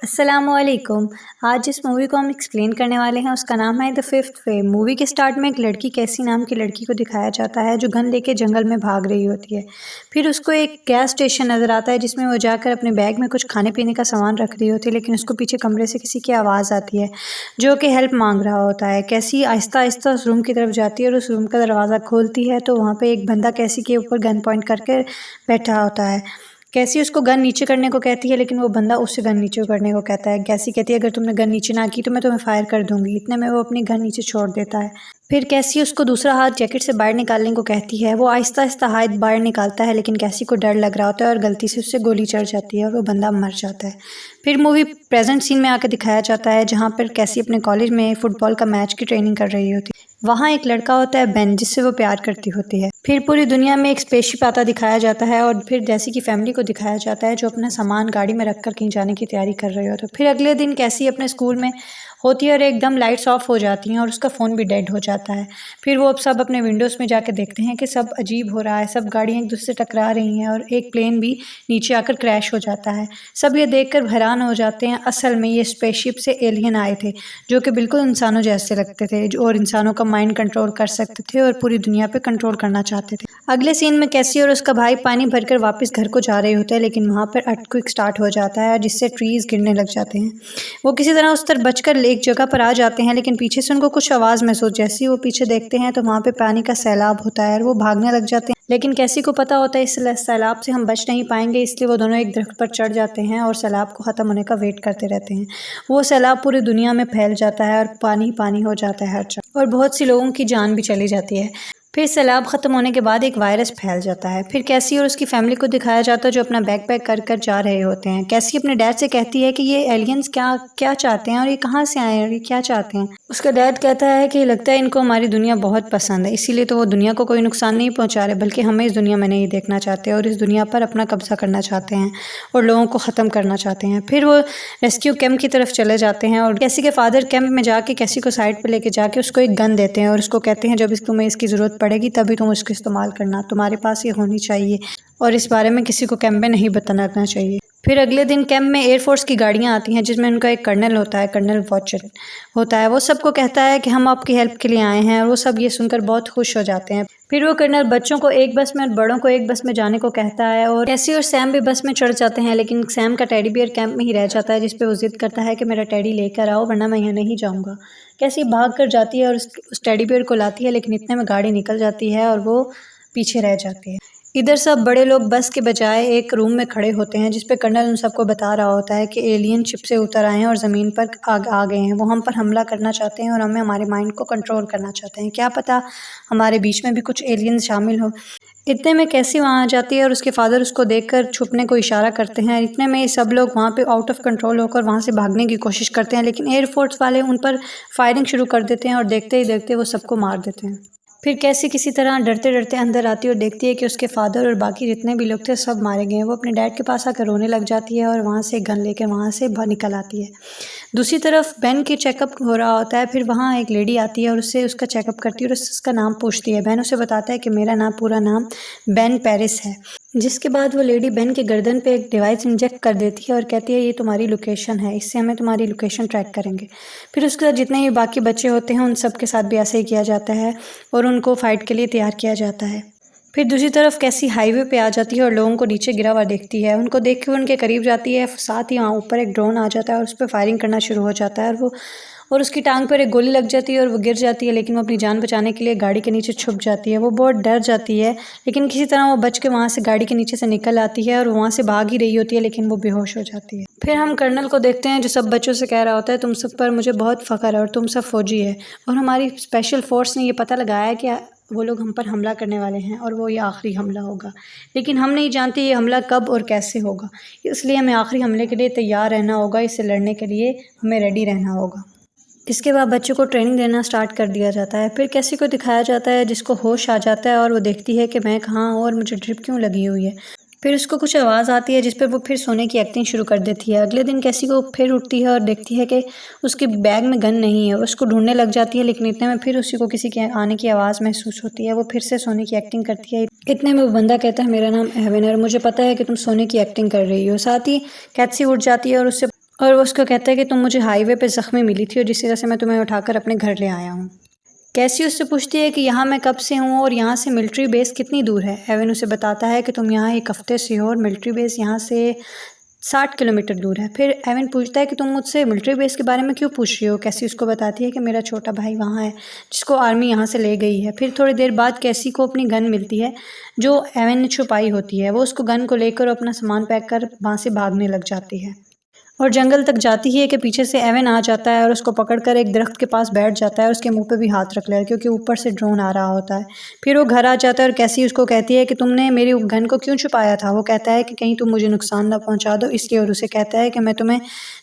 अस्सलामुअलैकुम। आज जिस मूवी को हम एक्सप्लेन करने वाले हैं उसका नाम है द फिफ्थ वे। मूवी के स्टार्ट में एक लड़की कैसी नाम की लड़की को दिखाया जाता है जो गन लेके जंगल में भाग रही होती है। फिर उसको एक गैस स्टेशन नज़र आता है जिसमें वो जाकर अपने बैग में कुछ खाने पीने का सामान रख रही होती है, लेकिन उसको पीछे कमरे से किसी की आवाज़ आती है जो कि हेल्प मांग रहा होता है। कैसी आहिस्ता आहिस्ता उस रूम की तरफ जाती है और उस रूम का दरवाज़ा खोलती है तो वहाँ पर एक बंदा कैसी के ऊपर गन पॉइंट करके बैठा होता है। कैसी उसको गन नीचे करने को कहती है, लेकिन वो बंदा उससे गन नीचे करने को कहता है। कैसी कहती है अगर तुमने गन नीचे ना की तो मैं तुम्हें फायर कर दूंगी। इतने में वो अपनी गन नीचे छोड़ देता है। फिर कैसी उसको दूसरा हाथ जैकेट से बाहर निकालने को कहती है। वो आहिस्ता आहिस्ता हाथ बाहर निकालता है, लेकिन कैसी को डर लग रहा होता है और गलती से उससे गोली चढ़ जाती है और वो बंदा मर जाता है। फिर मूवी प्रेजेंट सीन में आकर दिखाया जाता है जहाँ पर कैसी अपने कॉलेज में फुटबॉल का मैच की ट्रेनिंग कर रही होती है। वहाँ एक लड़का होता है बेन, जिससे वो प्यार करती होती है। फिर पूरी दुनिया में एक स्पेसशिप आता दिखाया जाता है और फिर जैसी की फैमिली को दिखाया जाता है जो अपना सामान गाड़ी में रखकर कहीं जाने की तैयारी कर रहे हो। तो फिर अगले दिन कैसी अपने स्कूल में होती है और एकदम लाइट्स ऑफ हो जाती हैं और उसका फ़ोन भी डेड हो जाता है। फिर वो अब सब अपने विंडोज़ में जाके देखते हैं कि सब अजीब हो रहा है, सब गाड़ियाँ एक दूसरे से टकरा रही हैं और एक प्लेन भी नीचे आकर क्रैश हो जाता है। सब ये देखकर हैरान हो जाते हैं। असल में ये स्पेसशिप से एलियन आए थे जो कि बिल्कुल इंसानों जैसे लगते थे और इंसानों का माइंड कंट्रोल कर सकते थे और पूरी दुनिया पे कंट्रोल करना चाहते थे। अगले सीन में कैसी और उसका भाई पानी भरकर वापस घर को जा रहे होते हैं, लेकिन वहाँ पर अर्थक्वेक स्टार्ट हो जाता है जिससे ट्रीज गिरने लग जाते हैं। वो किसी तरह उस तरफ बचकर एक जगह पर आ जाते हैं, लेकिन पीछे से उनको कुछ आवाज़ महसूस। जैसे ही वो पीछे देखते हैं तो वहाँ पे पानी का सैलाब होता है और वो भागने लग जाते हैं, लेकिन कैसी को पता होता है इस सैलाब से हम बच नहीं पाएंगे, इसलिए वो दोनों एक दरख्त पर चढ़ जाते हैं और सैलाब को ख़त्म होने का वेट करते रहते हैं। वो सैलाब पूरी दुनिया में फैल जाता है और पानी पानी हो जाता है हर जगह और बहुत सी लोगों की जान भी चली जाती है। फिर सैलाब ख़त्म होने के बाद एक वायरस फैल जाता है। फिर कैसी और उसकी फैमिली को दिखाया जाता है जो अपना बैग पैक कर कर जा रहे होते हैं। कैसी अपने डैड से कहती है कि ये एलियंस क्या क्या चाहते हैं और ये कहाँ से आए हैं और ये क्या चाहते हैं। उसका डैड कहता है कि लगता है इनको हमारी दुनिया बहुत पसंद है, इसीलिए तो वो दुनिया को कोई नुकसान नहीं पहुँचा रहे, बल्कि हमें इस दुनिया में नहीं देखना चाहते और इस दुनिया पर अपना कब्जा करना चाहते हैं और लोगों को ख़त्म करना चाहते हैं। फिर वो रेस्क्यू कैंप की तरफ चले जाते हैं और कैसी के फादर कैंप में जाके कैसी को साइड पे लेके जाके उसको एक गन देते हैं और उसको कहते हैं जब तुम्हें इसकी ज़रूरत पड़ेगी तभी तुम उसको इस्तेमाल करना, तुम्हारे पास ये होनी चाहिए और इस बारे में किसी को कैंप में नहीं बताना चाहिए। फिर अगले दिन कैंप में एयरफोर्स की गाड़ियाँ आती हैं जिसमें उनका एक कर्नल होता है, कर्नल वॉचर होता है। वो सबको कहता है कि हम आपकी हेल्प के लिए आए हैं और वो सब ये सुनकर बहुत खुश हो जाते हैं। फिर वो कर्नल बच्चों को एक बस में और बड़ों को एक बस में जाने को कहता है और कैसी और सैम भी बस में चढ़ जाते हैं, लेकिन सैम का टेडी बियर कैंप में ही रह जाता है जिस पे वो जिद करता है कि मेरा टेडी लेकर आओ वरना मैं यहाँ नहीं जाऊँगा। कैसी भाग कर जाती है और उस टेडी बियर को लाती है, लेकिन इतने में गाड़ी निकल जाती है और वो पीछे रह जाती है। इधर सब बड़े लोग बस के बजाय एक रूम में खड़े होते हैं जिस पे कर्नल उन सबको बता रहा होता है कि एलियन शिप से उतर आए हैं और ज़मीन पर आ गए हैं। वो हम पर हमला करना चाहते हैं और हमें हमारे माइंड को कंट्रोल करना चाहते हैं। क्या पता हमारे बीच में भी कुछ एलियन शामिल हो। इतने में कैसी वहाँ आ जाती है और उसके फादर उसको देखकर छुपने को इशारा करते हैं। इतने में सब लोग वहाँ पे आउट ऑफ कंट्रोल होकर वहाँ से भागने की कोशिश करते हैं, लेकिन एयरफोर्स वाले उन पर फायरिंग शुरू कर देते हैं और देखते ही देखते वो सबको मार देते हैं। फिर कैसी किसी तरह डरते डरते अंदर आती है और देखती है कि उसके फादर और बाकी जितने भी लोग थे सब मारे गए हैं। वो अपने डैड के पास आकर रोने लग जाती है और वहाँ से गन लेकर वहाँ से निकल आती है। दूसरी तरफ बेन के चेकअप हो रहा होता है। फिर वहाँ एक लेडी आती है और उससे उसका चेकअप करती है और उसका नाम पूछती है। बेन उसे बताता है कि मेरा नाम पूरा नाम बेन पेरिस है, जिसके बाद वो लेडी बेन के गर्दन पे एक डिवाइस इंजेक्ट कर देती है और कहती है ये तुम्हारी लोकेशन है, इससे हमें तुम्हारी लोकेशन ट्रैक करेंगे। फिर उसके बाद जितने भी बाकी बच्चे होते हैं उन सब के साथ भी ऐसे ही किया जाता है और उनको फाइट के लिए तैयार किया जाता है। फिर दूसरी तरफ कैसी हाईवे पे आ जाती है और लोगों को नीचे गिरा हुआ देखती है। उनको देख के उनके करीब जाती है, साथ ही वहाँ ऊपर एक ड्रोन आ जाता है और उस पर फायरिंग करना शुरू हो जाता है और उसकी टांग पर एक गोली लग जाती है और वो गिर जाती है, लेकिन वो अपनी जान बचाने के लिए गाड़ी के नीचे छुप जाती है। वो बहुत डर जाती है, लेकिन किसी तरह वो बच के वहाँ से गाड़ी के नीचे से निकल आती है और वहाँ से भाग ही रही होती है, लेकिन वो बेहोश हो जाती है। फिर हम कर्नल को देखते हैं जो सब बच्चों से कह रहा होता है तुम सब पर मुझे बहुत फ़ख्र है और तुम सब फौजी है और हमारी स्पेशल फोर्स ने ये पता लगाया है कि वो लोग हम पर हमला करने वाले हैं और वो ये आखिरी हमला होगा, लेकिन हम नहीं जानते ये हमला कब और कैसे होगा, इसलिए हमें आखिरी हमले के लिए तैयार रहना होगा। इससे लड़ने के लिए हमें रेडी रहना होगा। इसके बाद बच्चों को ट्रेनिंग देना स्टार्ट कर दिया जाता है। फिर कैसी को दिखाया जाता है जिसको होश आ जाता है और वो देखती है कि मैं कहाँ हूँ और मुझे ड्रिप क्यों लगी हुई है। फिर उसको कुछ आवाज़ आती है जिस पर वो फिर सोने की एक्टिंग शुरू कर देती है। अगले दिन कैसी को फिर उठती है और देखती है कि उसके बैग में गन नहीं है। उसको ढूंढने लग जाती है, लेकिन इतने में फिर उसी को किसी के आने की आवाज़ महसूस होती है। वो फिर से सोने की एक्टिंग करती है। इतने में वो बंदा कहता है मेरा नाम एवन है और मुझे पता है कि तुम सोने की एक्टिंग कर रही हो। साथ ही कैसी उठ जाती है और उससे और वो उसको कहता है कि तुम मुझे हाईवे पे ज़ख्मी मिली थी और जिस तरह से मैं तुम्हें उठाकर अपने घर ले आया हूँ। कैसी उससे पूछती है कि यहाँ मैं कब से हूँ और यहाँ से मिलिट्री बेस कितनी दूर है। एवन उसे बताता है कि तुम यहाँ एक हफ्ते से हो और मिलिट्री बेस यहाँ से 60 किलोमीटर दूर है। फिर एवन पूछता है कि तुम मुझसे मिलिट्री बेस के बारे में क्यों पूछ रही हो। कैसी उसको बताती है कि मेरा छोटा भाई वहाँ है जिसको आर्मी यहाँ से ले गई है। फिर थोड़ी देर बाद कैसी को अपनी गन मिलती है जो एवन ने छुपाई होती है। वो उसको गन को लेकर अपना सामान पैक कर वहाँ से भागने लग जाती है और जंगल तक जाती ही है कि पीछे से एवन आ जाता है और उसको पकड़कर एक दरख्त के पास बैठ जाता है और उसके मुंह पे भी हाथ रख लेता है क्योंकि ऊपर से ड्रोन आ रहा होता है। फिर वो घर आ जाता है और कैसी उसको कहती है कि तुमने मेरी गन को क्यों छुपाया था। वो कहता है कि कहीं तुम मुझे नुकसान ना पहुंचा दो इसलिए, और उसे कहता है कि मैं तुम्हें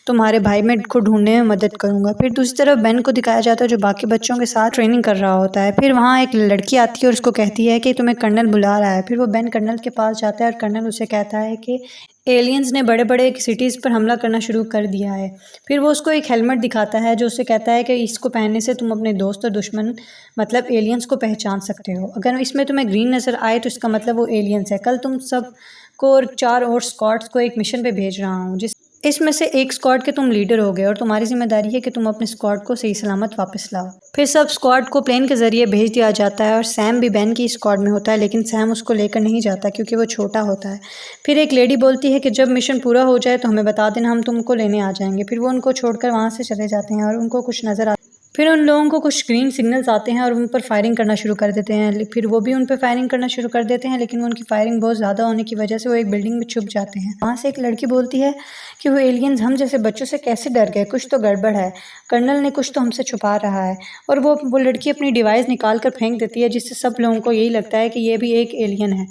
तुम्हारे भाई में को ढूंढने में मदद करूंगा। फिर दूसरी तरफ बेन को दिखाया जाता है जो बाकी बच्चों के साथ ट्रेनिंग कर रहा होता है। फिर वहाँ एक लड़की आती है और उसको कहती है कि तुम्हें कर्नल बुला रहा है। फिर वो बेन कर्नल के पास जाता है और कर्नल उसे कहता है कि एलियंस ने बड़े बड़े सिटीज़ पर हमला करना शुरू कर दिया है। फिर वो उसको एक हेलमेट दिखाता है जो उससे कहता है कि इसको पहनने से तुम अपने दोस्त और दुश्मन मतलब एलियंस को पहचान सकते हो। अगर इसमें तुम्हें ग्रीन नज़र आए तो इसका मतलब वो एलियंस है। कल तुम सब को और 4 और स्क्वाड्स को एक मिशन पे भेज रहा हूँ जिस इसमें से एक स्क्वाड के तुम लीडर हो गए और तुम्हारी जिम्मेदारी है कि तुम अपने स्क्वाड को सही सलामत वापस लाओ। फिर सब स्क्वाड को प्लेन के जरिए भेज दिया जाता है और सैम भी बेन की स्क्वाड में होता है लेकिन सैम उसको लेकर नहीं जाता क्योंकि वो छोटा होता है। फिर एक लेडी बोलती है कि जब मिशन पूरा हो जाए तो हमें बता देना, हम तुमको लेने आ जाएंगे। फिर वो उनको छोड़कर वहाँ से चले जाते हैं और उनको कुछ नज़र आ फिर उन लोगों को कुछ ग्रीन सिग्नल्स आते हैं और उन पर फायरिंग करना शुरू कर देते हैं। फिर वो भी उन पर फायरिंग करना शुरू कर देते हैं लेकिन उनकी फायरिंग बहुत ज़्यादा होने की वजह से वो एक बिल्डिंग में छुप जाते हैं। वहाँ से एक लड़की बोलती है कि वो एलियंस हम जैसे बच्चों से कैसे डर गए, कुछ तो गड़बड़ है, कर्नल ने कुछ तो हमसे छुपा रहा है। और वो लड़की अपनी डिवाइस निकाल कर फेंक देती है जिससे सब लोगों को यही लगता है कि ये भी एक एलियन है।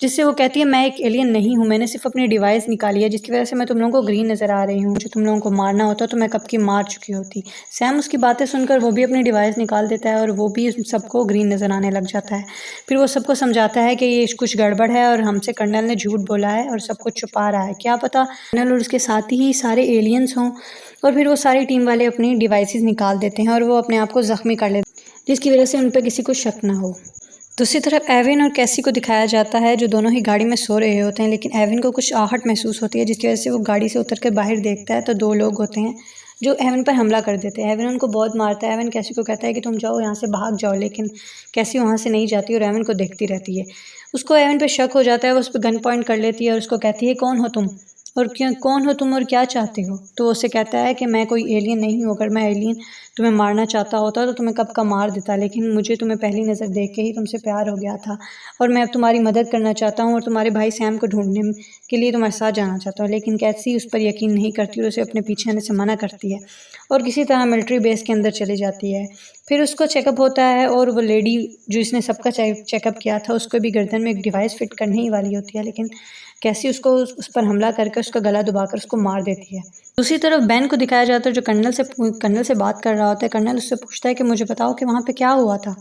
जिससे वो कहती है मैं एक एलियन नहीं हूँ, मैंने सिर्फ अपनी डिवाइस निकाली है जिसकी वजह से मैं तुम लोगों को ग्रीन नज़र आ रही हूँ। जो तुम लोगों को मारना होता तो मैं कब की मार चुकी होती। सैम उसकी बातें सुनकर वो भी अपनी डिवाइस निकाल देता है और वो भी सबको ग्रीन नज़र आने लग जाता है। फिर वो सबको समझाता है कि ये कुछ गड़बड़ है और हमसे कर्नल ने झूठ बोला है और सब कुछ छुपा रहा है। क्या पता कर्नल और उसके साथ ही सारे एलियंस हों। और फिर वो सारी टीम वाले अपनी डिवाइसेस निकाल देते हैं और वो अपने आप को ज़ख्मी कर लेते हैं जिसकी वजह से उन पर किसी को शक ना हो। दूसरी तरफ एविन और कैसी को दिखाया जाता है जो दोनों ही गाड़ी में सो रहे होते हैं लेकिन एविन को कुछ आहट महसूस होती है जिसकी वजह से वो गाड़ी से उतर कर बाहर देखता है तो 2 लोग होते हैं जो एविन पर हमला कर देते हैं। एविन उनको बहुत मारता है। एविन कैसी को कहता है कि तुम जाओ यहाँ से भाग जाओ लेकिन कैसी वहाँ से नहीं जाती और एविन को देखती रहती है। उसको एविन पर शक हो जाता है, वो उस पर गन पॉइंट कर लेती है और उसको कहती है कौन हो तुम और क्यों कौन हो तुम और क्या चाहते हो। तो उससे कहता है कि मैं कोई एलियन नहीं हूँ, अगर मैं एलियन तुम्हें मारना चाहता होता तो तुम्हें कब का मार देता, लेकिन मुझे तुम्हें पहली नज़र देख के ही तुमसे प्यार हो गया था और मैं अब तुम्हारी मदद करना चाहता हूँ और तुम्हारे भाई सैम को ढूंढने के लिए तुम्हारे साथ जाना चाहता हूँ। लेकिन कैसी उस पर यकीन नहीं करती और उसे अपने पीछे आने से मना करती है और किसी तरह मिलिट्री बेस के अंदर चली जाती है। फिर उसको चेकअप होता है और वो लेडी जो इसने सबका चेकअप किया था उसको भी गर्दन में एक डिवाइस फिट करने ही वाली होती है लेकिन कैसी उसको उस पर हमला करके उसका गला दबाकर उसको मार देती है। दूसरी तरफ बेन को दिखाया जाता है जो कर्नल से बात कर रहा होता है। कर्नल उससे पूछता है कि मुझे बताओ कि वहाँ पे क्या हुआ था।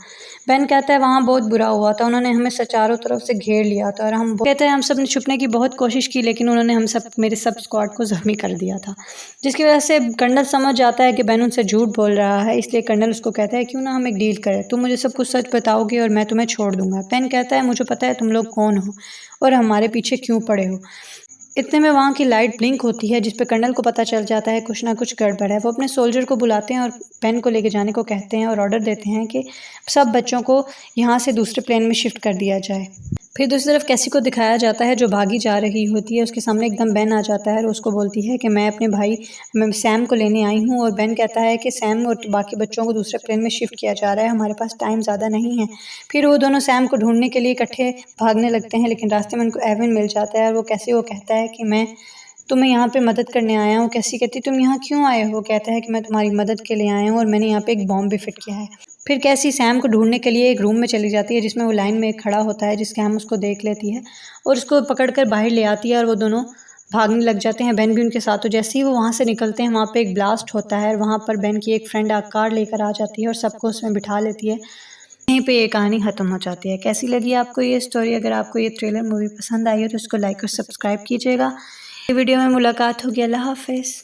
बेन कहता है वहाँ बहुत बुरा हुआ था, उन्होंने हमें चारों तरफ से घेर लिया था और हम कहते हैं हम सब ने छुपने की बहुत कोशिश की लेकिन उन्होंने मेरे सब स्क्वाड को जख्मी कर दिया था। जिसकी वजह से कर्नल समझ जाता है कि बेन उनसे झूठ बोल रहा है, इसलिए कर्नल उसको कहता है क्यों ना हम एक डील करें, तुम मुझे सब कुछ सच बताओगे और मैं तुम्हें छोड़ दूंगा। बेन कहता है मुझे पता है तुम लोग कौन हो और हमारे पीछे क्यों पड़े हो। इतने में वहाँ की लाइट ब्लिंक होती है जिस पे कर्नल को पता चल जाता है कुछ ना कुछ गड़बड़ है। वो अपने सोल्जर को बुलाते हैं और पेन को लेके जाने को कहते हैं और ऑर्डर देते हैं कि सब बच्चों को यहाँ से दूसरे प्लेन में शिफ्ट कर दिया जाए। फिर दूसरी तरफ कैसी को दिखाया जाता है जो भागी जा रही होती है, उसके सामने एकदम बेन आ जाता है और उसको बोलती है कि मैं अपने भाई सैम को लेने आई हूँ और बेन कहता है कि सैम और बाकी बच्चों को दूसरे प्लेन में शिफ्ट किया जा रहा है, हमारे पास टाइम ज़्यादा नहीं है। फिर वो दोनों सैम को ढूंढने के लिए इकट्ठे भागने लगते हैं लेकिन रास्ते में उनको एविन मिल जाता है और वो कहता है कि मैं तुम्हें यहाँ पे मदद करने आया हूँ। कैसी कहती तुम यहाँ क्यों आए हो। कहता है कि मैं तुम्हारी मदद के लिए आया हूँ और मैंने यहाँ पे एक बॉम्ब भी फिट किया है। फिर कैसी सैम को ढूंढने के लिए एक रूम में चली जाती है जिसमें वो लाइन में खड़ा होता है, जिसके हम उसको देख लेती है और उसको पकड़कर बाहर ले आती है और वो दोनों भागने लग जाते हैं। बेन भी उनके साथ हो। जैसे ही वो वहाँ से निकलते हैं वहाँ पे एक ब्लास्ट होता है और वहाँ पर बेन की एक फ्रेंड कार लेकर आ जाती है और सबको उसमें बिठा लेती है। यहीं पे ये कहानी ख़त्म हो जाती है। कैसी लगी आपको ये स्टोरी? अगर आपको ये ट्रेलर मूवी पसंद आई हो तो उसको लाइक और सब्सक्राइब कीजिएगा। वीडियो में मुलाकात होगी। अल्लाह हाफ़िज़।